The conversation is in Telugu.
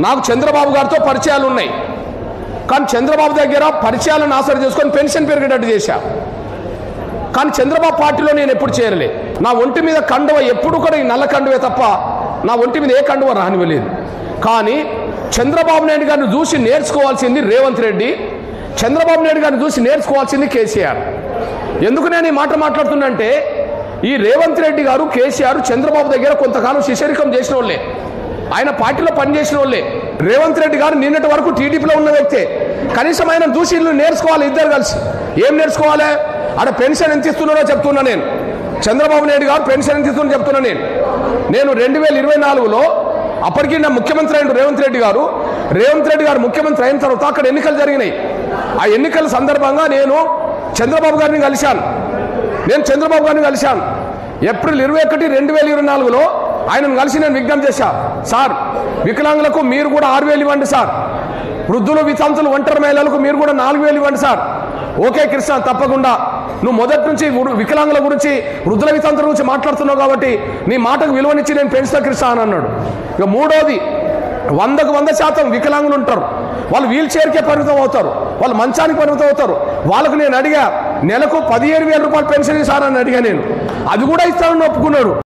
నాకు చంద్రబాబు గారితో పరిచయాలు ఉన్నాయి, కానీ చంద్రబాబు దగ్గర పరిచయాలను ఆసరి చేసుకొని పెన్షన్ పెరిగేటట్టు చేశా. కానీ చంద్రబాబు పార్టీలో నేను ఎప్పుడు చేరలే. నా ఒంటి మీద కండువ ఎప్పుడు కూడా ఈ నల్ల కండువే తప్ప నా ఒంటి మీద ఏ కండువ రానివ్వలేదు. కానీ చంద్రబాబు నాయుడు గారిని చూసి నేర్చుకోవాల్సింది రేవంత్ రెడ్డి, చంద్రబాబు నాయుడు గారిని చూసి నేర్చుకోవాల్సింది కేసీఆర్. ఎందుకు నేను ఈ మాట మాట్లాడుతున్నంటే, ఈ రేవంత్ రెడ్డి గారు కేసీఆర్ చంద్రబాబు దగ్గర కొంతకాలం శిష్యరికం చేసిన వాళ్ళే, ఆయన పార్టీలో పనిచేసిన వాళ్ళే. రేవంత్ రెడ్డి గారు నిన్నటి వరకు టీడీపీలో ఉన్న వ్యక్తే. కనీసం ఆయన చూసి ఇల్లు నేర్చుకోవాలి, ఇద్దరు కలిసి. ఏం నేర్చుకోవాలి? ఆడ పెన్షన్ ఎంత ఇస్తున్నారో చెప్తున్నా నేను. చంద్రబాబు నాయుడు గారు పెన్షన్ ఎంత ఇస్తున్నారో చెప్తున్నా నేను 2024లో అప్పటికి నా ముఖ్యమంత్రి అయిన రేవంత్ రెడ్డి గారు ముఖ్యమంత్రి అయిన తర్వాత అక్కడ ఎన్నికలు జరిగినాయి. ఆ ఎన్నికల సందర్భంగా నేను చంద్రబాబు గారిని కలిశాను. ఏప్రిల్ 21, 2024లో ఆయనను కలిసి నేను విజ్ఞప్తి చేశా, సార్ వికలాంగులకు మీరు కూడా 6,000 ఇవ్వండి సార్, వృద్ధులు వితంతులు ఒంటరి మహిళలకు మీరు కూడా 4,000 ఇవ్వండి సార్. ఓకే కృష్ణ, తప్పకుండా. నువ్వు మొదటి నుంచి వికలాంగుల గురించి వృద్ధుల వితంతుల గురించి మాట్లాడుతున్నావు కాబట్టి నీ మాటకు విలువనిచ్చి నేను పెంచుతా కృష్ణ అని అన్నాడు. ఇక మూడోది, 100కు 100% వికలాంగులు ఉంటారు, వాళ్ళు వీల్ చైర్కే పరిమితం అవుతారు, వాళ్ళు మంచానికి పరిమితం అవుతారు. వాళ్ళకు నేను అడిగా, నెలకు 17,000 రూపాయలు పెన్షన్ ఇస్తానని అడిగా నేను. అది కూడా ఇస్తానని ఒప్పుకున్నాడు.